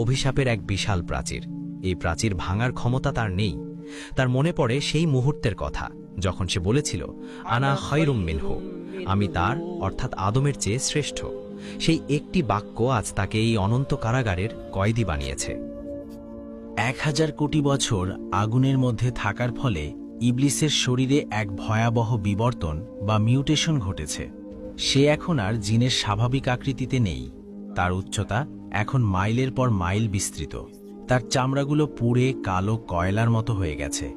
অভিশাপের এক বিশাল প্রাচীর। এই প্রাচীর ভাঙার ক্ষমতা তার নেই। তার মনে পড়ে সেই মুহূর্তের কথা যখন সে বলেছিল, আনা খায়রুম মিনহু, আমি তার অর্থাৎ আদমের চেয়ে শ্রেষ্ঠ। সেই একটি বাক্য আজ তাকে এই অনন্ত কারাগারের কয়েদি বানিয়েছে। 1000 কোটি বছর আগুনের মধ্যে থাকার ফলে ইবলিসের শরীরে এক ভয়াবহ বিবর্তন বা মিউটেশন ঘটেছে। সে এখন আর জিনের স্বাভাবিক আকৃতিতে নেই। তার উচ্চতা এখন মাইলের পর মাইল বিস্তৃত। তার চামড়াগুলো পুড়ে কালো কয়লার মতো হয়ে গেছে,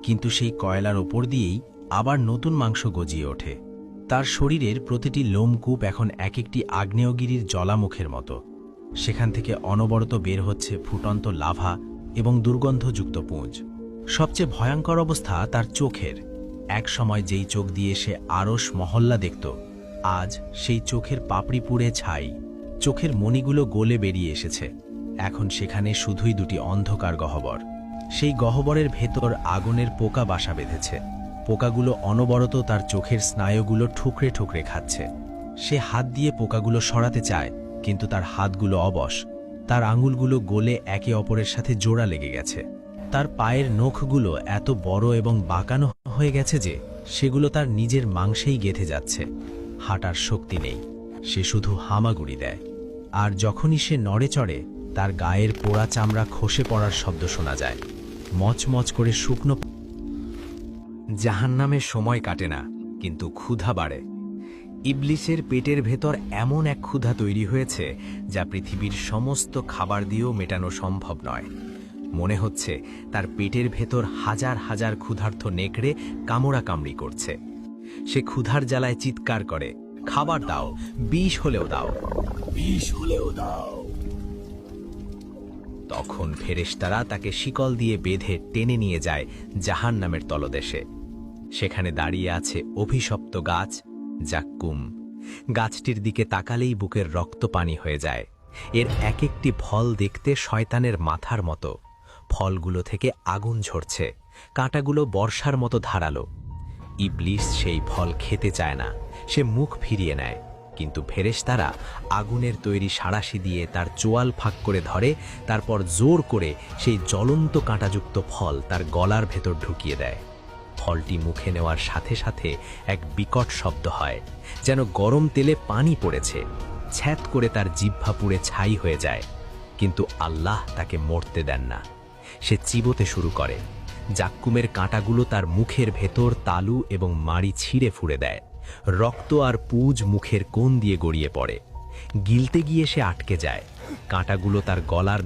কিন্তু সেই কয়লার ওপর দিয়েই আবার নতুন মাংস গজিয়ে ওঠে। তার শরীরের প্রতিটি লোমকূপ এখন এক একটি আগ্নেয়গিরির জ্বালামুখের মতো। সেখান থেকে অনবরত বের হচ্ছে ফুটন্ত লাভা এবং দুর্গন্ধযুক্ত পুঁজ। সবচেয়ে ভয়ঙ্কর অবস্থা তার চোখের। এক সময় যেই চোখ দিয়ে সে আরশ মহল্লা দেখত, আজ সেই চোখের পাপড়ি পুড়ে ছাই। চোখের মণিগুলো গলে বেরিয়ে এসেছে। এখন সেখানে শুধুই দুটি অন্ধকার গহ্বর। সেই গহ্বরের ভেতর আগুনের পোকা বাসা বেঁধেছে। পোকাগুলো অনবরত তার চোখের স্নায়ুগুলো ঠুকরে ঠুকরে খাচ্ছে। সে হাত দিয়ে পোকাগুলো সরাতে চায়, কিন্তু তার হাতগুলো অবশ। তার আঙুলগুলো গলে একে অপরের সাথে জোড়া লেগে গেছে। তার পায়ের নখগুলো এত বড় এবং বাঁকানো হয়ে গেছে যে সেগুলো তার নিজের মাংসেই গেঁথে যাচ্ছে। হাঁটার শক্তি নেই, সে শুধু হামাগুড়ি দেয়। আর যখনই সে নড়ে চড়ে, তার গায়ের পোড়া চামড়া খসে পড়ার শব্দ শোনা যায়। মচমচ করে শুকনো। জাহান্নামের সময় কাটে না, কিন্তু ক্ষুধা বাড়ে। ইবলিসের পেটের ভেতর এমন এক ক্ষুধা তৈরি হয়েছে যা পৃথিবীর সমস্ত খাবার দিয়েও মেটানো সম্ভব নয়। মনে হচ্ছে তার পেটের ভেতর হাজার হাজার ক্ষুধার্ত নেকড়ে কামড়াকামড়ি করছে। সে ক্ষুধার জ্বালায় চিৎকার করে, খাবার দাও, বিষ হলেও দাও, বিষ হলেও দাও। তখন ফেরেশতারা তাকে শিকল দিয়ে বেঁধে টেনে নিয়ে যায় জাহান্নামের তলদেশে। সেখানে দাঁড়িয়ে আছে অভিশপ্ত গাছ জাক্কুম। গাছটির দিকে তাকালেই বুকের রক্ত পানি হয়ে যায়। এর এক একটি ফল দেখতে শয়তানের মাথার মতো। ফলগুলো থেকে আগুন ঝরছে, কাঁটাগুলো বর্ষার মতো ধারালো। ইবলিস সেই ফল খেতে চায় না, সে মুখ ফিরিয়ে নেয়। কিন্তু ফেরেশতারা আগুনের তৈরি সাঁড়াশি দিয়ে তার চোয়াল ফাঁক করে ধরে, তারপর জোর করে সেই জ্বলন্ত কাঁটাযুক্ত ফল তার গলার ভেতর ঢুকিয়ে দেয়। ফলটি মুখে নেওয়ার সাথে সাথে এক বিকট শব্দ হয়, যেন গরম তেলে পানি পড়েছে। ছ্যাঁত করে তার জিহ্বা পুড়ে ছাই হয়ে যায়। কিন্তু আল্লাহ তাকে মরতে দেন না। সে চিবোতে শুরু করে। জাক্কুমের কাঁটাগুলো তার মুখের ভেতর তালু এবং মাড়ি ছিঁড়ে ফুঁড়ে দেয়। রক্ত আর পুঁজ মুখের কোণ দিয়ে গড়িয়ে পড়ে। গিলতে গিয়ে সে আটকে যায়। কাঁটাগুলো তার গলার